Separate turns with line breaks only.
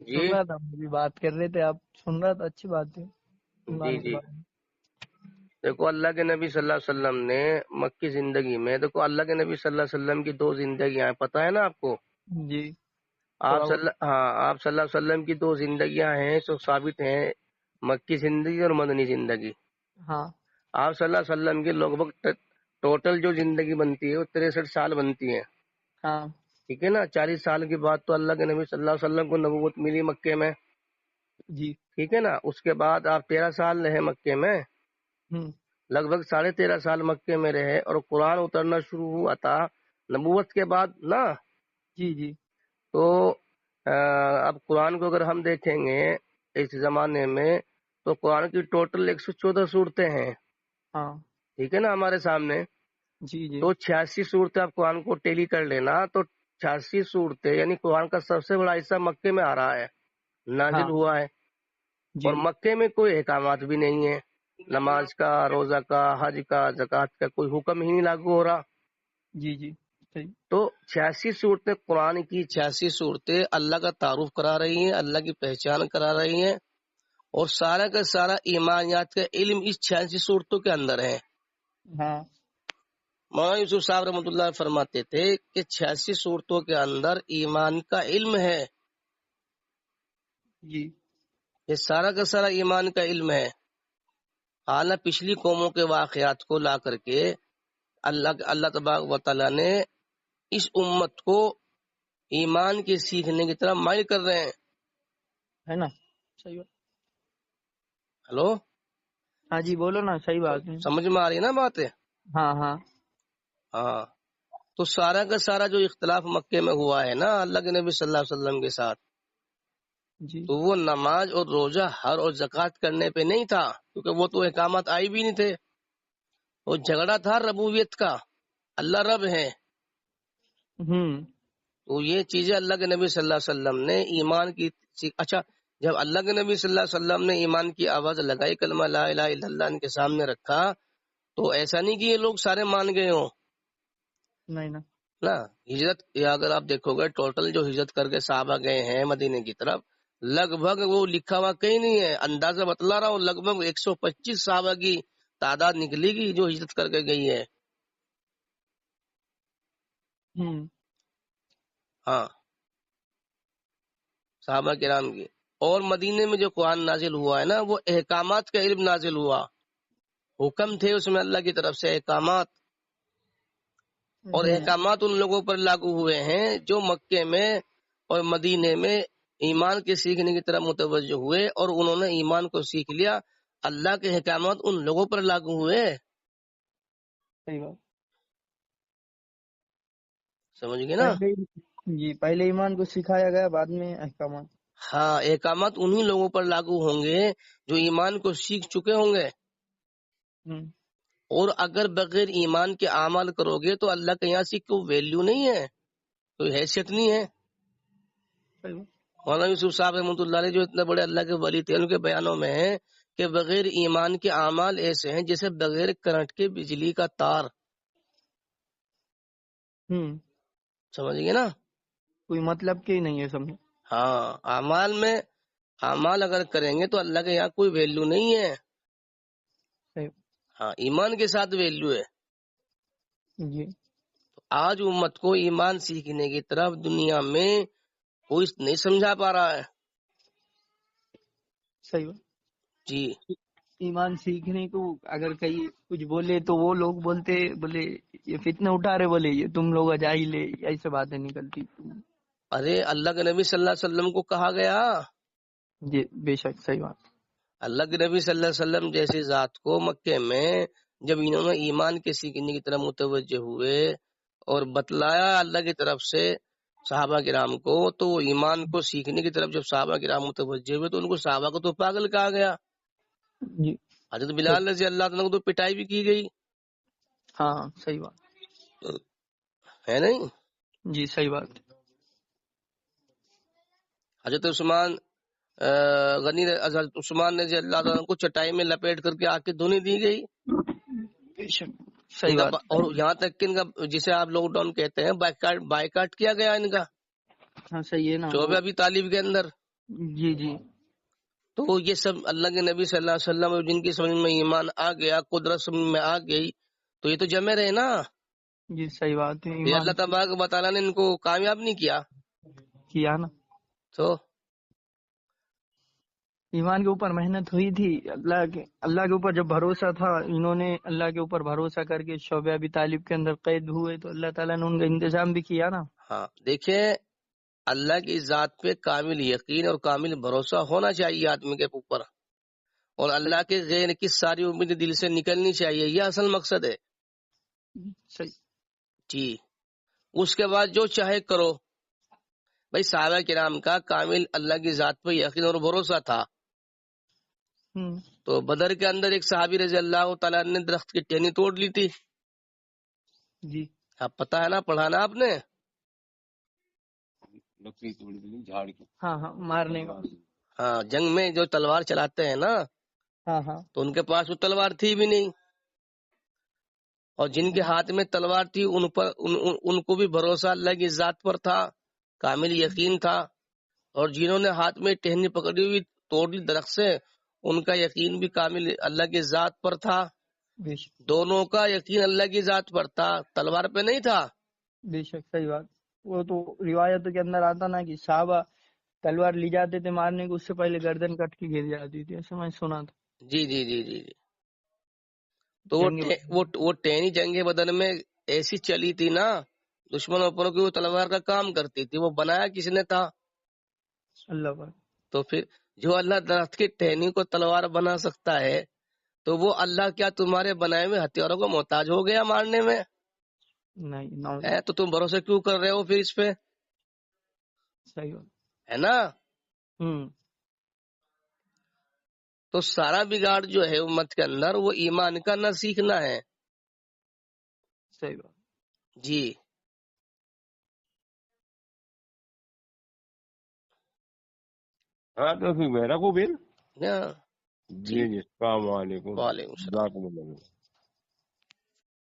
جی
سن رہا تھا، ہم بھی بات کر رہے تھے، آپ سن رہا تھا، اچھی بات ہے
جی
ایمان کے
جی
بارے میں۔
دیکھو اللہ کے نبی صلی اللہ علیہ وسلم نے مکی زندگی میں، دیکھو اللہ کے نبی صلی اللہ علیہ وسلم کی 2 زندگیاں ہیں، پتہ ہے نا آپ کو؟
جی تھوڑا بہت۔
آپ صلی اللہ علیہ وسلم کی 2 زندگیاں ہیں جو ثابت ہیں، مکی زندگی اور مدنی زندگی۔
ہاں
آپ صلی اللہ علیہ وسلم کی لگ بھگ ٹوٹل جو زندگی بنتی ہے وہ 63 سال بنتی ہے،
ہاں
ٹھیک ہے نا؟ 40 سال کے بعد تو اللہ کے نبی صلی اللہ علیہ وسلم کو نبوت ملی مکے میں،
جی
ٹھیک ہے نا؟ اس کے بعد آپ 13 سال رہے مکے میں،
ہوں
لگ بھگ 13.5 سال مکے میں رہے، اور قرآن اترنا شروع ہوا تھا نبوت کے بعد نا۔
جی جی
تو اب قرآن کو اگر ہم دیکھیں گے اس زمانے میں، تو قرآن کی ٹوٹل 114 صورتیں ہیں،
ہاں
ٹھیک ہے نا؟ ہمارے سامنے
جی جی
تو 86 صورتیں آپ قرآن کو ٹیلی کر لینا، تو 86 صورتیں یعنی قرآن کا سب سے بڑا حصہ مکے میں آ رہا ہے،
ہاں
نازل ہوا ہے۔
جی
اور مکے میں کوئی احکامات بھی نہیں ہے، نماز کا، روزہ کا، حج کا، زکوٰۃ کا کوئی حکم ہی نہیں لاگو ہو رہا۔
جی جی صحیح۔
تو 86 صورتیں، قرآن کی 86 صورتیں اللہ کا تعارف کرا رہی ہیں، اللہ کی پہچان کرا رہی ہیں، اور سارا کا سارا ایمانیات کا علم اس 86 صورتوں کے اندر ہے۔
ہاں
مولانا یوسف صاحب رحمۃ اللہ فرماتے تھے کہ 86 صورتوں کے اندر ایمان کا علم ہے،
جی
یہ سارا کا سارا ایمان کا علم ہے۔ اعلیٰ پچھلی قوموں کے واقعات کو لا کر کے اللہ تبارک و تعالیٰ نے اس امت کو ایمان کے سیکھنے کی طرف مائل کر رہے ہیں۔
ہے نا، صحیح بات۔
ہلو،
ہاں جی بولو نا، صحیح بات ہے۔
سمجھ میں آ رہی ہے نا باتیں؟
ہاں ہاں
ہاں، تو سارا کا سارا جو اختلاف مکے میں ہوا ہے نا اللہ کے نبی صلی اللہ علیہ وسلم کے ساتھ،
جی
تو وہ نماز اور روزہ، حج اور زکوٰۃ کرنے پہ نہیں تھا، کیونکہ وہ تو احکامات آئی بھی نہیں تھے۔ وہ جھگڑا تھا ربوبیت کا، اللہ رب ہے۔
ہوں
تو یہ چیزیں اللہ کے نبی صلی اللہ علیہ وسلم نے ایمان کی اچھا، جب اللہ کے نبی صلی اللہ علیہ وسلم نے ایمان کی آواز لگائی، کلمہ لا الہ الا اللہ ان کے سامنے رکھا، تو ایسا نہیں کہ یہ لوگ سارے مان گئے ہوں
نہیں نا۔
نا۔ ہجرت اگر آپ دیکھو گے، ٹوٹل جو ہجرت کر کے صحابہ گئے ہیں مدینے کی طرف، لگ بھگ وہ لکھا ہوا کہیں نہیں ہے، اندازہ بتلا رہا ہوں، لگ بھگ 125 صحابہ کی تعداد نکلے گی جو ہجرت کر کے گئی ہے۔
ہوں
ہاں، صحابہ کرام کی۔ اور مدینے میں جو قرآن نازل ہوا ہے نا، وہ احکامات کا علم نازل ہوا، حکم تھے اس میں اللہ کی طرف سے احکامات، اور احکامات ان لوگوں پر لاگو ہوئے ہیں جو مکے میں اور مدینے میں ایمان کے سیکھنے کی طرف متوجہ ہوئے، اور انہوں نے ایمان کو سیکھ لیا، اللہ کے احکامات ان لوگوں پر لاگو ہوئے۔
صحیح بات۔
سمجھ گئے نا؟
پہلے جی پہلے ایمان کو سکھایا گیا، بعد میں احکامات۔
ہاں، احکامات انہی لوگوں پر لاگو ہوں گے جو ایمان کو سیکھ چکے ہوں گے،
ہوں
اور اگر بغیر ایمان کے اعمال کرو گے تو اللہ کے یہاں سے کوئی ویلیو نہیں ہے، کوئی حیثیت نہیں ہے۔
صحیح بات۔
مولانا یوسف صاحب رحمۃ اللہ علیہ جو اتنے بڑے اللہ کے ولی تھے، ان کے بیانوں میں ہے کہ بغیر ایمان کے اعمال ایسے ہیں جیسے بغیر کرنٹ کے بجلی کا تار۔ سمجھ گئے نا؟
کوئی مطلب کے ہی نہیں ہے سمجھ۔
ہاں، اعمال اگر کریں گے تو اللہ کے یہاں کوئی ویلیو نہیں ہے،
صحیح۔
ہاں ایمان کے ساتھ ویلیو ہے۔
جی
آج امت کو ایمان سیکھنے کی طرف دنیا میں کوئی نہیں سمجھا پا رہا ہے۔
صحیح بات۔
جی
ایمان سیکھنے کو اگر کہیں کچھ بولے تو وہ لوگ بولے یہ فتنہ اٹھا رہے، بولے یہ تم لوگ جاہل ہے، ایسے باتیں نکلتی۔
ارے اللہ کے نبی صلی اللہ علیہ وسلم کو کہا گیا،
جی بے شک صحیح بات۔
اللہ کے نبی صلی اللہ علیہ وسلم جیسی ذات کو مکے میں جب انہوں نے ایمان کے سیکھنے کی طرف متوجہ ہوئے اور بتلایا اللہ کی طرف سے صحابہ کرام کو، تو وہ ایمان کو سیکھنے کی طرف جب صحابہ کرام متوجہ ہوئے تو ان کو صحابہ کو تو پاگل کہا گیا۔
جی
حضرت بلال رضی اللہ عنہ کو تو پٹائی بھی کی گئی،
ہاں صحیح بات۔
ہے نہیں؟
جی صحیح بات۔
حضرت عثمان حضرت عثمان رضی اللہ عنہ کو چٹائی میں لپیٹ کر کے آگ کی دھونی دی گئی،
بے شک صحیح بات۔
اور یہاں تک کہ ان کا جسے آپ لاک ڈاؤن کہتے ہیں بائیکاٹ کیا گیا ان کا،
ہاں صحیح ہے نا۔
جو بھی ابھی طالب کے اندر
جی جی
تو یہ سب اللہ کے نبی صلی اللہ علیہ وسلم جن کی سمجھ میں ایمان آ گیا، قدرت سمجھ میں آ گئی، تو یہ تو جمے رہے نا.
جی صحیح بات ہے.
یہ
ایمان
اللہ تبارک و تعالیٰ نے ان کو کامیاب نہیں کیا.
کیا نا.
تو
ایمان کے اوپر محنت ہوئی تھی. اللہ کے اوپر جب بھروسہ تھا، انہوں نے اللہ کے اوپر بھروسہ کر کے شعبہ ابی طالب کے اندر قید ہوئے، تو اللہ تعالیٰ نے ان کا انتظام بھی کیا نا.
ہاں دیکھیں، اللہ کی ذات پہ کامل یقین اور کامل بھروسہ ہونا چاہیے آدمی کے اوپر، اور اللہ کے غیر کی ساری امید دل سے نکلنی چاہیے. یہ اصل مقصد ہے.
صحیح.
جی. اس کے بعد جو چاہے کرو. بھائی صحابہ کرام کا کامل اللہ کی ذات پہ یقین اور بھروسہ تھا. تو بدر کے اندر ایک صحابی رضی اللہ تعالیٰ نے درخت کی ٹہنی توڑ لی تھی.
جی
اب پتا ہے نا، پڑھانا آپ نے.
ہاں ہاں مارنے کا.
ہاں، جنگ میں جو تلوار چلاتے ہیں نا،
ہاں ہاں
تو ان کے پاس وہ تلوار تھی بھی نہیں، اور جن کے ہاتھ میں تلوار تھی ان کو بھی بھروسہ اللہ کی ذات پر تھا، کامل یقین تھا. اور جنہوں نے ہاتھ میں ٹہنی پکڑی ہوئی توڑ لی درخت سے، ان کا یقین بھی کامل اللہ کی ذات پر تھا.
بے شک
دونوں کا یقین اللہ کی ذات پر تھا، تلوار پہ نہیں تھا.
بے شک صحیح بات. وہ تو روایتوں کے اندر آتا نا کہ صحابہ تلوار لی جاتے تھے مارنے کو، اس سے پہلے گردن کٹ کے گر جاتی تھی، ایسا میں سنا تھا.
جی جی جی جی جی. تو
جنگ
وہ ٹہنی جنگ بدن میں ایسی چلی تھی نا، دشمنوں پر کی وہ تلوار کا کام کرتی تھی. وہ بنایا کس نے تھا؟
اللہ پر.
تو پھر جو اللہ درخت کی ٹہنی کو تلوار بنا سکتا ہے، تو وہ اللہ کیا تمہارے بنائے ہوئے ہتھیاروں کو محتاج ہو گیا مارنے میں؟
نہیں نو.
تو تم بھروسہ کیوں کر رہے ہو پھر اس پہ؟
صحیح بات.
ہے نا.
ہوں.
تو سارا بگاڑ جو ہے امت کے اندر، وہ ایمان کا نہ سیکھنا ہے.
صحیح بات.
جی.
ہاں تو پھر میرا کو بل.
ہاں.
جی جی السلام علیکم.
وعلیکم السلام.
جزاکم اللہ.